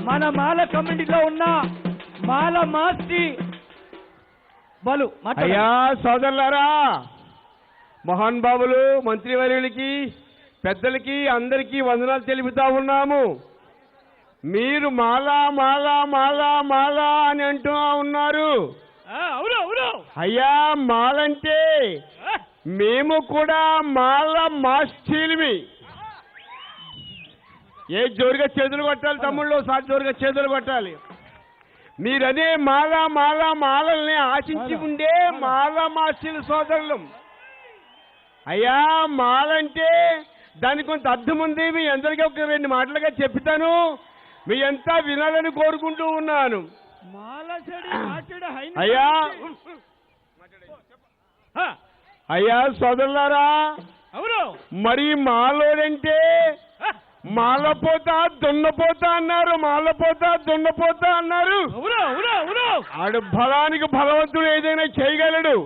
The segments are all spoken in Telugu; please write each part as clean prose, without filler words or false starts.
మన మాల కమ్యూనిటీలో ఉన్న మాల మాస్టి బలు. అయ్యా సోదరులారా, మహాన్ బాబులు, మంత్రివర్యులకి, పెద్దలకి అందరికీ వందనాలు తెలుపుతా ఉన్నాము. మీరు మాలా మాలా మాలా మాలా అని అంటూ ఉన్నారు. అయ్యా మాలంటే మేము కూడా మాల మాస్టీలమి. ఏ జోరుగా చేతులు కొట్టాలి తమ్ముళ్ళు, సాటి జోరుగా చేతులు కొట్టాలి. మీరనే మాలా మాలా మాలల్ని ఆశించి ఉండే మాల మాస్టీల సోదరులు. అయ్యా మాలంటే దానికి కొంత అర్థం ఉంది. మీ అందరికీ ఒక 2 మాటలుగా చెప్తాను, మీ అంతా వినాలని కోరుకుంటూ ఉన్నాను. అయ్యా అయ్యా సోదరులారా, మరి మాలోడంటే మాలపోతా దున్నపోతా అన్నారు, మాలపోతా దున్నపోతా అన్నారు. ఆడు బలానికి బలవంతుడు ఏదైనా చేయగలడు.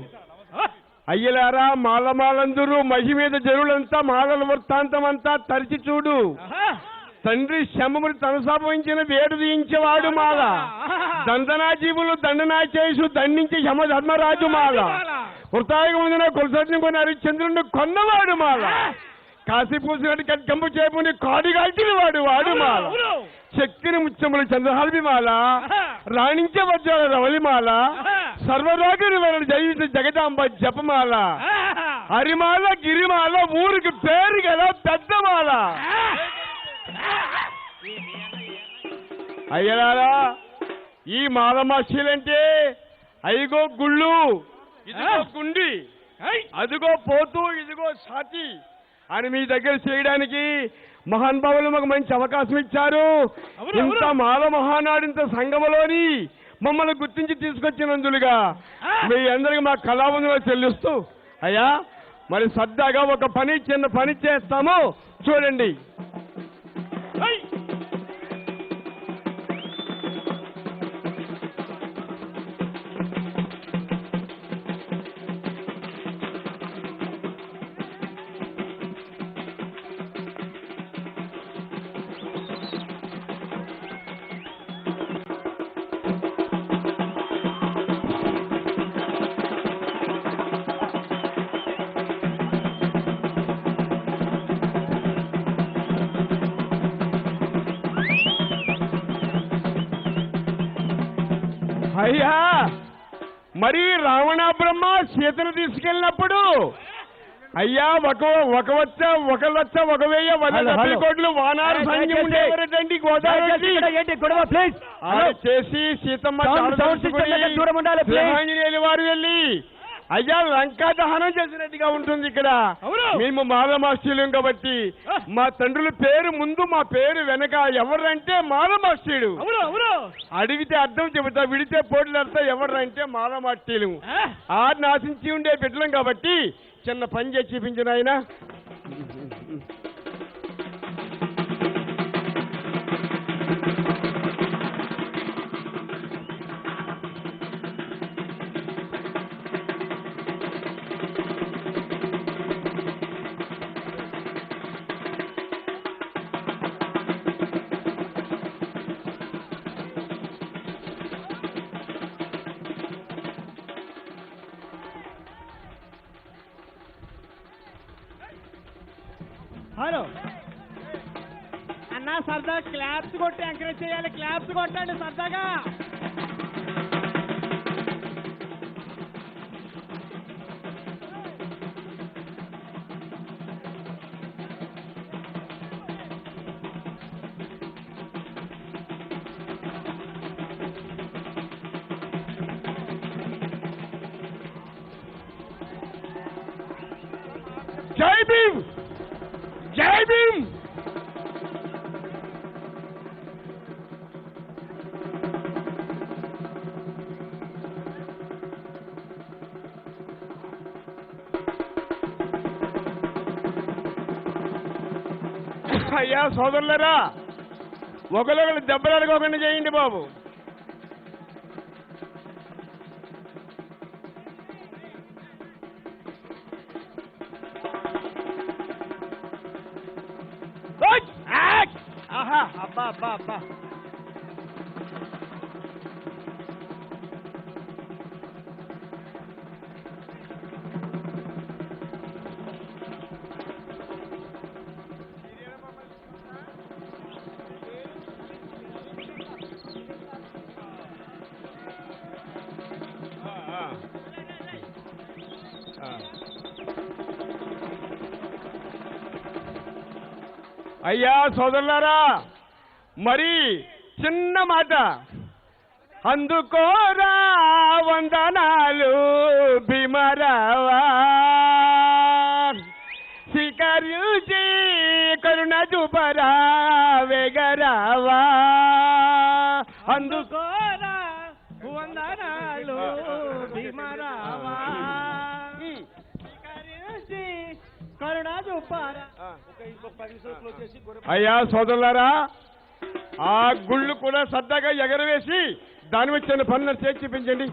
అయ్యలారా, మాలమాలందరూ మహి మీద జరులంతా మాలల వృత్తాంతం అంతా తరిచి చూడు. తండ్రి శమములు తనసాపవించిన వేడు తీయించేవాడు మాల. దండనా జీవులు దండనా చేసు దండించి యమధర్మరాజు మాల. వృతాయుగ ముందున కొలసటిని కొని హరిశ్చంద్రుడిని కొన్నవాడు మాల. కాశీ పూసినట్టు కట్కంపు చేపుని కాడిగాల్చిన వాడు మాల. చక్కెర ముచ్చములు చంద్రహాల్వి మాల. రాణించే వజ్రాల రవలిమాల. సర్వరోగిని వలన జయించిన జగదాంబ జపమాల. హరిమాల గిరిమాల ఊరికి పేరు గల పెద్దమాల. అయ్యలారా, ఈ మాలమాషీలంటే అదిగో గుళ్ళు, ఇదిగో గుండి, అదిగో పోతూ, ఇదిగో సాటి అని మీ దగ్గర చేయడానికి మహాన్ బాబులు మాకు మంచి అవకాశం ఇచ్చారు. ఇంత మాల మహానాడు, ఇంత సంఘములోని మమ్మల్ని గుర్తించి తీసుకొచ్చినందులుగా మీ అందరికి మా కళావందనలు చెల్లిస్తూ, అయ్యా మరి సరదాగా ఒక చిన్న పని చేస్తాము చూడండి. అయ్యా మరి రావణ బ్రహ్మ సీతను తీసుకెళ్ళినప్పుడు అయ్యా ఒక లక్ష 1,070 కోట్లు వానారు సైన్యం ఉండేవారండి గోదావరి చేసి సీతమ్మ ఆంజనేయులు వారు వెళ్ళి అయ్యా లంకా దహనం చేసినట్టుగా ఉంటుంది. ఇక్కడ మేము మాల మాస్టీలం కాబట్టి మా తండ్రుల పేరు ముందు మా పేరు వెనక ఎవరంటే మాల మాస్టీడు. అడిగితే అర్థం చెబుతా, విడితే పోటీలు అర్థం ఎవరంటే మాల మాస్టీలు. ఆడిని ఆశించి ఉండే బిడ్డలం కాబట్టి చిన్న పని చేసి చూపించిన ఆయన. హలో అన్నా, సరదా క్లాప్స్ కొట్టి ఎంకరేజ్ చేయాలి. క్లాప్స్ కొట్టండి సరదాగా. జై భీమ్, జై భీమ్. అయ్యా సోదరులరా, ఒకరు దెబ్బలాడుకోకుండా చేయండి బాబు. అబ్బా అబ్బా అబ్బా. అయ్యా సోదరులారా, మరి చిన్న మాట, అందుకోరా వందనాలు భీమరావా, స్వీకరించి కరుణ చూపరా వేగరావా, అందుకోరా వందనాలు భీమరావా, స్వీకరించి కరుణ చూపారా. అయ్యా సోదరులారా, ఆ గుళ్ళు కూడా సరదాగా ఎగరవేసి దాని వచ్చిన పనులను చేసి చూపించండి.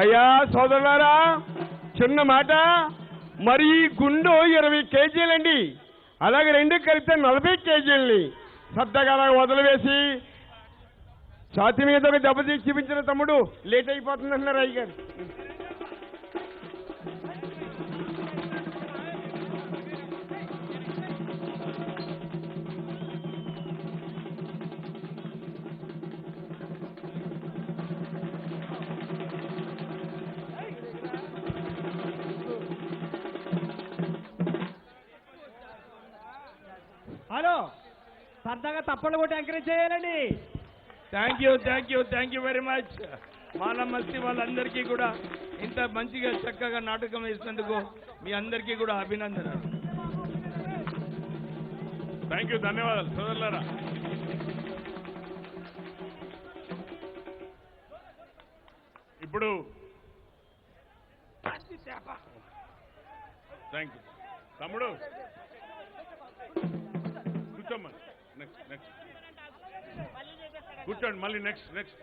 అయ్యా సోదరులారా, చిన్న మాట, మరి ఈ గుండు 20 కేజీలండి, అలాగే రెండు కలిపితే 40 కేజీలని సర్దగా వదిలివేసి ఛాతి మీద ఒక దెబ్బ తీసి చూపించిన తమ్ముడు లేట్ అయిపోతుంది అంటున్నారు అయ్యగారు. హలో, సరదాగా తప్పలు కొట్టి ఎంకరేజ్ చేయాలండి. Thank you very much. మాలమస్తి వాళ్ళందరికీ కూడా ఇంత మంచిగా చక్కగా నాటకం వేసినందుకు మీ అందరికీ కూడా అభినందనలు. థ్యాంక్ యూ, ధన్యవాదాలు సోదరులారా. ఇప్పుడు థ్యాంక్ యూ తమ్ముడు, కూర్చోమ్మా. నెక్స్ట్ కూర్చోండి, మళ్ళీ నెక్స్ట్